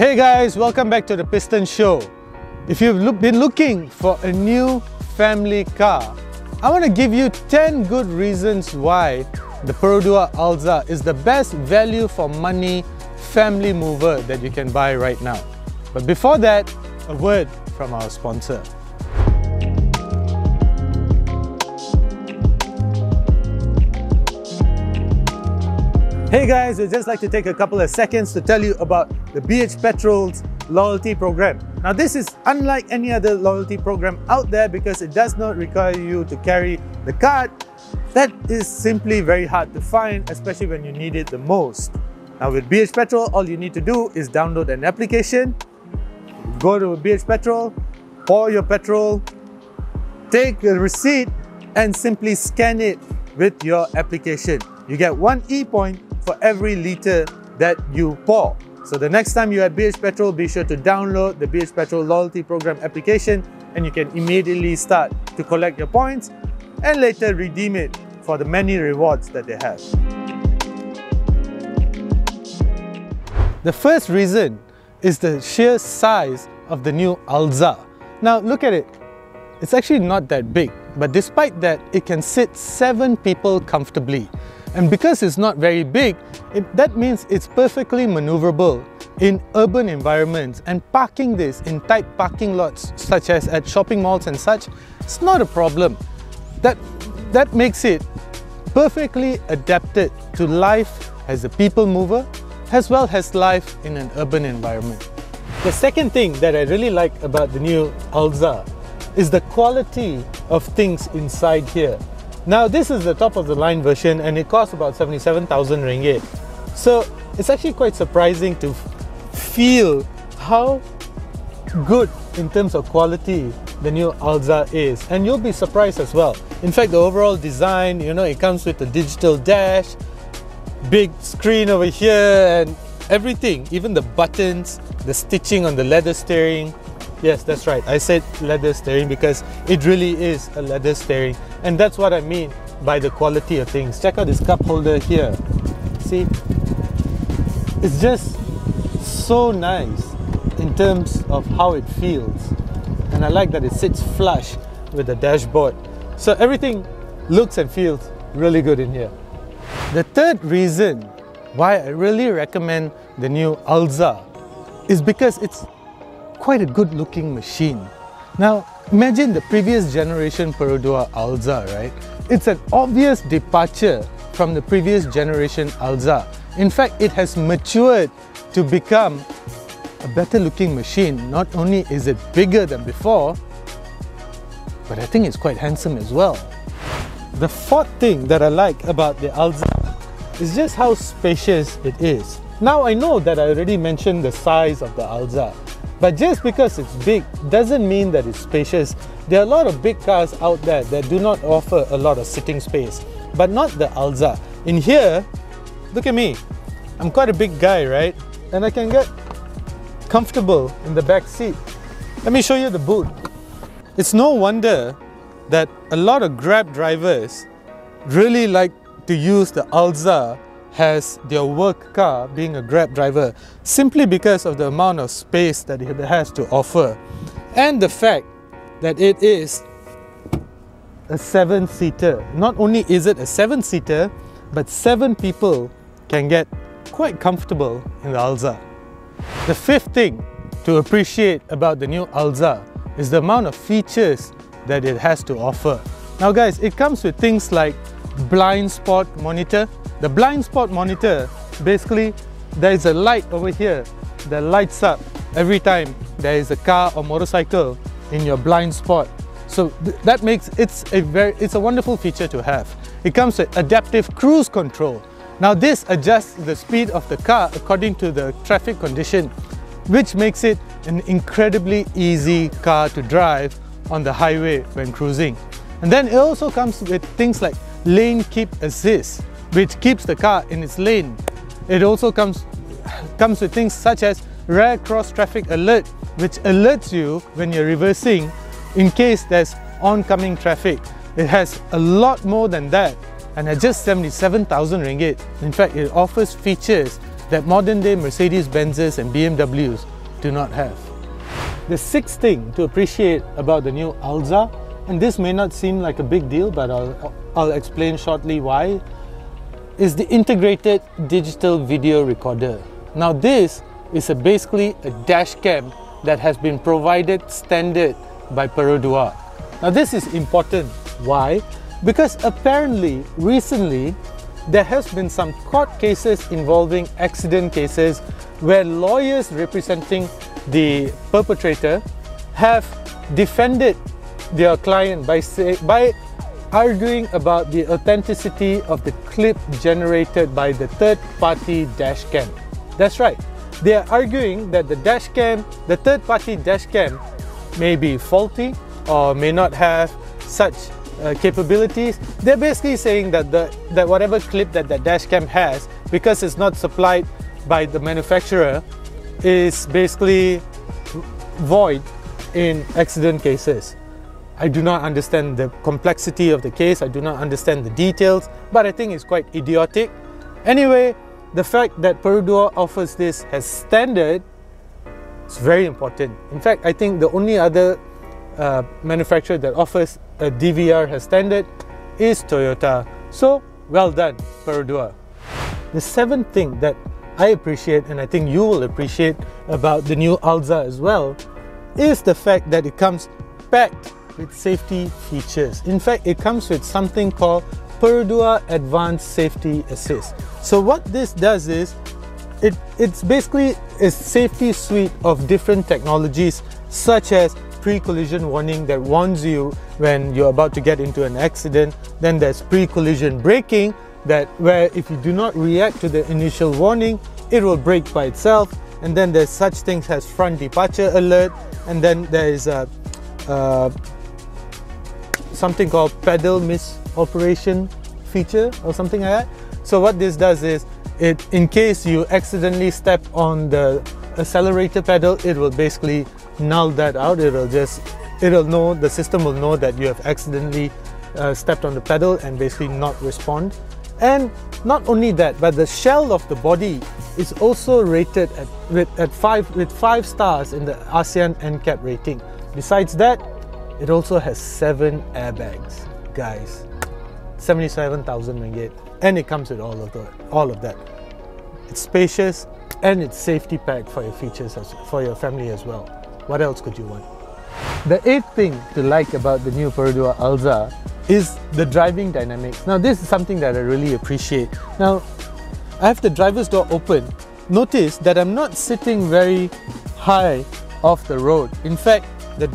Hey guys, welcome back to the Piston Show. If you've been looking for a new family car, I want to give you 10 good reasons why the Perodua Alza is the best value for money family mover that you can buy right now. But before that, a word from our sponsor. Hey guys, I'd just like to take a couple of seconds to tell you about the BH Petrol's loyalty program. Now this is unlike any other loyalty program out there because it does not require you to carry the card. That is simply very hard to find, especially when you need it the most. Now with BH Petrol, all you need to do is download an application, go to BH Petrol, pour your petrol, take a receipt and simply scan it with your application. You get 1 e-point for every litre that you pour. So the next time you're at BH Petrol, be sure to download the BH Petrol Loyalty Program application and you can immediately start to collect your points and later redeem it for the many rewards that they have. The first reason is the sheer size of the new Alza. Now look at it. It's actually not that big, but despite that, it can sit 7 people comfortably. And because it's not very big, that means it's perfectly maneuverable in urban environments, and parking this in tight parking lots such as at shopping malls and such, it's not a problem. That makes it perfectly adapted to life as a people mover as well as life in an urban environment. The second thing that I really like about the new Alza is the quality of things inside here. Now this is the top of the line version and it costs about 77,000 ringgit. So it's actually quite surprising to feel how good in terms of quality the new Alza is, and you'll be surprised as well. In fact, the overall design, it comes with a digital dash, big screen over here and everything, even the buttons, the stitching on the leather steering. Yes, that's right, I said leather steering because it really is a leather steering, and that's what I mean by the quality of things. Check out this cup holder here. See, it's just so nice in terms of how it feels, and I like that it sits flush with the dashboard. So everything looks and feels really good in here. The third reason why I really recommend the new Alza is because it's quite a good looking machine. Now imagine the previous generation Perodua Alza, right? It's an obvious departure from the previous generation Alza. In fact, it has matured to become a better looking machine. Not only is it bigger than before, but I think it's quite handsome as well. The fourth thing that I like about the Alza is just how spacious it is. Now I know that I already mentioned the size of the Alza, but just because it's big doesn't mean that it's spacious. There are a lot of big cars out there that do not offer a lot of sitting space, but not the Alza. In here, look at me. I'm quite a big guy, right? And I can get comfortable in the back seat. Let me show you the boot. It's no wonder that a lot of Grab drivers really like to use the Alza as their work car, being a Grab driver, simply because of the amount of space that it has to offer and the fact that it is a 7-seater. Not only is it a 7-seater, but 7 people can get quite comfortable in the Alza. The fifth thing to appreciate about the new Alza is the amount of features that it has to offer. Now guys, it comes with things like blind spot monitor. The blind spot monitor, basically there is a light over here that lights up every time there is a car or motorcycle in your blind spot. So that makes it's a wonderful feature to have. It comes with adaptive cruise control. Now this adjusts the speed of the car according to the traffic condition, which makes it an incredibly easy car to drive on the highway when cruising. And then it also comes with things like lane keep assist, which keeps the car in its lane. It also comes with things such as rear cross traffic alert, which alerts you when you're reversing in case there's oncoming traffic. It has a lot more than that, and at just 77,000 ringgit, in fact, it offers features that modern day Mercedes-Benzes and BMWs do not have. The sixth thing to appreciate about the new Alza, and this may not seem like a big deal, but I'll explain shortly why, is the integrated digital video recorder. Now this is basically a dash cam that has been provided standard by Perodua. Now this is important. Why? Because apparently recently there has been some court cases involving accident cases where lawyers representing the perpetrator have defended their client by arguing about the authenticity of the clip generated by the third-party dash cam. That's right. They are arguing that the third-party dash cam may be faulty or may not have such capabilities. They're basically saying that that whatever clip that dash cam has, because it's not supplied by the manufacturer, is basically void in accident cases. I do not understand the complexity of the case, I do not understand the details, but I think it's quite idiotic. Anyway, the fact that Perodua offers this as standard is very important. In fact, I think the only other manufacturer that offers a DVR as standard is Toyota. So, well done, Perodua. The seventh thing that I appreciate, and I think you will appreciate about the new Alza as well, is the fact that it comes packed with safety features. In fact, it comes with something called Perodua Advanced Safety Assist. So what this does is, it's basically a safety suite of different technologies, such as pre-collision warning that warns you when you're about to get into an accident. Then there's pre-collision braking, where if you do not react to the initial warning, it will brake by itself. And then there's such things as front departure alert, and then there is something called pedal misoperation feature or something like that. So what this does is, in case you accidentally step on the accelerator pedal, it will basically null that out. The system will know that you have accidentally stepped on the pedal and basically not respond. And not only that, but the shell of the body is also rated with 5 stars in the ASEAN NCAP rating. Besides that, it also has 7 airbags, guys. 77,000 ringgit, and it comes with all of that. It's spacious and it's safety packed for your features, for your family as well. What else could you want? The eighth thing to like about the new Perodua Alza is the driving dynamics. Now this is something that I really appreciate. Now I have the driver's door open. Notice that I'm not sitting very high off the road. In fact, the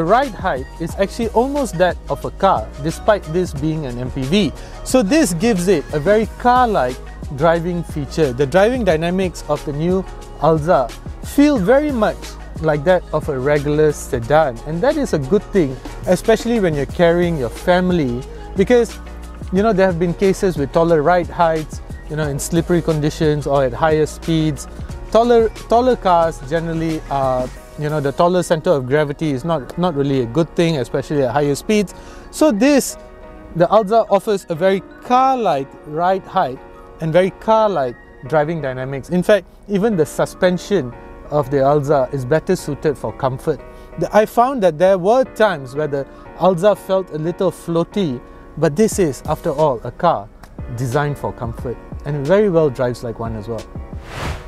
ride height is actually almost that of a car, despite this being an MPV. So this gives it a very car-like driving feature. The driving dynamics of the new Alza feel very much like that of a regular sedan, and that is a good thing, especially when you're carrying your family, because there have been cases with taller ride heights, in slippery conditions or at higher speeds. Taller cars generally are, the taller center of gravity is not really a good thing, especially at higher speeds. So the Alza offers a very car-like ride height and very car-like driving dynamics. In fact, even the suspension of the Alza is better suited for comfort. I found that there were times where the Alza felt a little floaty, but this is, after all, a car designed for comfort, and it very well drives like one as well.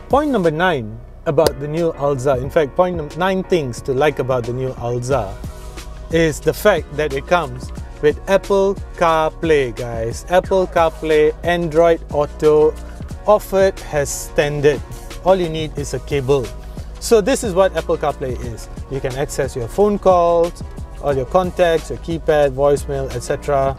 Point number 9 about the new Alza, in fact, 9 things to like about the new Alza, is the fact that it comes with Apple CarPlay, guys. Apple CarPlay, Android Auto, offered as standard. All you need is a cable. So this is what Apple CarPlay is. You can access your phone calls, all your contacts, your keypad, voicemail, etc.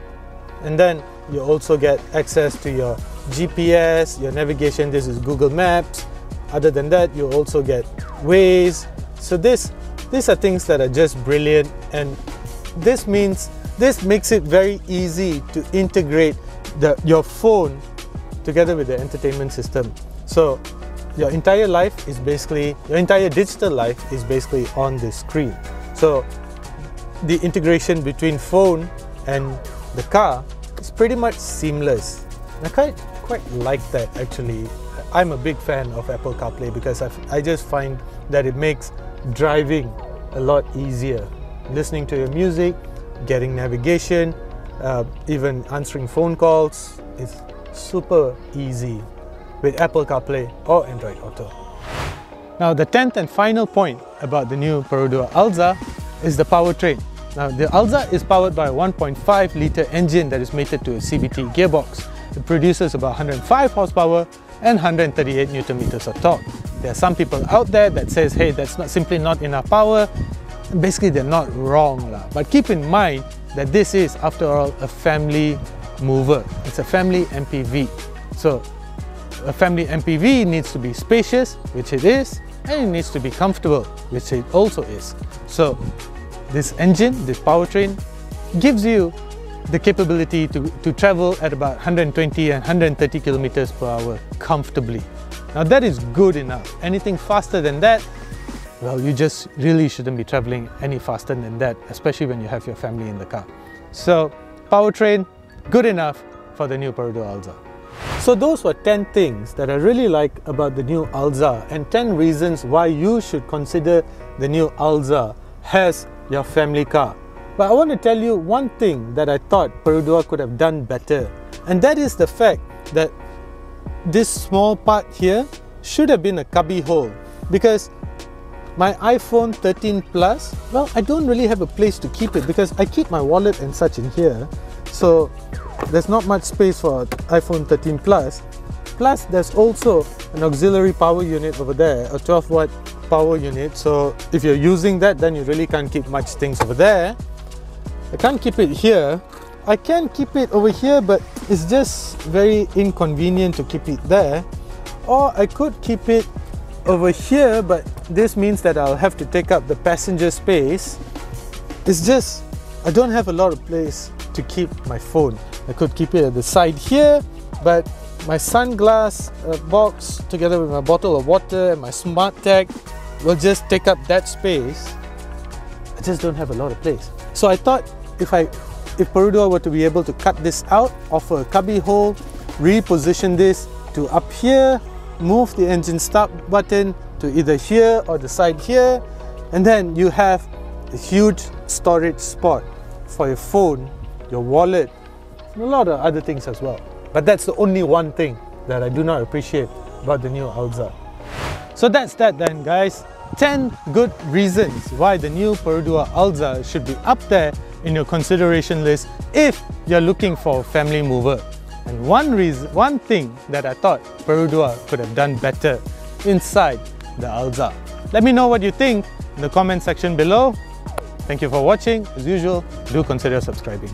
And then you also get access to your GPS, your navigation. This is Google Maps. Other than that, you also get Waze. So these are things that are just brilliant, and this makes it very easy to integrate your phone together with the entertainment system. So your entire digital life is basically on the screen. So the integration between phone and the car is pretty much seamless. quite like that actually. I'm a big fan of Apple CarPlay because I just find that it makes driving a lot easier. Listening to your music, getting navigation, even answering phone calls is super easy with Apple CarPlay or Android Auto. Now the 10th and final point about the new Perodua Alza is the powertrain. Now the Alza is powered by a 1.5 litre engine that is mated to a CVT gearbox. It produces about 105 horsepower and 138 Newton meters of torque. There are some people out there that says, hey, that's simply not enough power. Basically, they're not wrong lah. But keep in mind that this is, after all, a family mover. It's a family MPV. So a family MPV needs to be spacious, which it is, and it needs to be comfortable, which it also is. So this engine, this powertrain, gives you the capability to travel at about 120 and 130 kilometers per hour comfortably. Now that is good enough. Anything faster than that, well, you just really shouldn't be traveling any faster than that, especially when you have your family in the car. So powertrain, good enough for the new Perodua Alza. So those were 10 things that I really like about the new Alza and 10 reasons why you should consider the new Alza as your family car. But I want to tell you one thing that I thought Perodua could have done better, and that is the fact that this small part here should have been a cubby hole, because my iPhone 13 Plus, well, I don't really have a place to keep it because I keep my wallet and such in here, so there's not much space for iPhone 13 Plus. Plus there's also an auxiliary power unit over there, a 12 watt power unit, so if you're using that, then you really can't keep much things over there. I can't keep it here. I can keep it over here, but it's just very inconvenient to keep it there. Or I could keep it over here, but this means that I'll have to take up the passenger space. It's just, I don't have a lot of place to keep my phone. I could keep it at the side here, but my sunglass box together with my bottle of water and my smart tag will just take up that space. I just don't have a lot of place. So I thought if Perodua were to be able to cut this out, offer a cubby hole, reposition this to up here, move the engine start button to either here or the side here, and then you have a huge storage spot for your phone, your wallet, and a lot of other things as well. But that's the only one thing that I do not appreciate about the new Alza. So that's that then, guys. 10 good reasons why the new Perodua Alza should be up there in your consideration list if you're looking for a family mover. And one thing that I thought Perodua could have done better inside the Alza. Let me know what you think in the comment section below. Thank you for watching. As usual, do consider subscribing.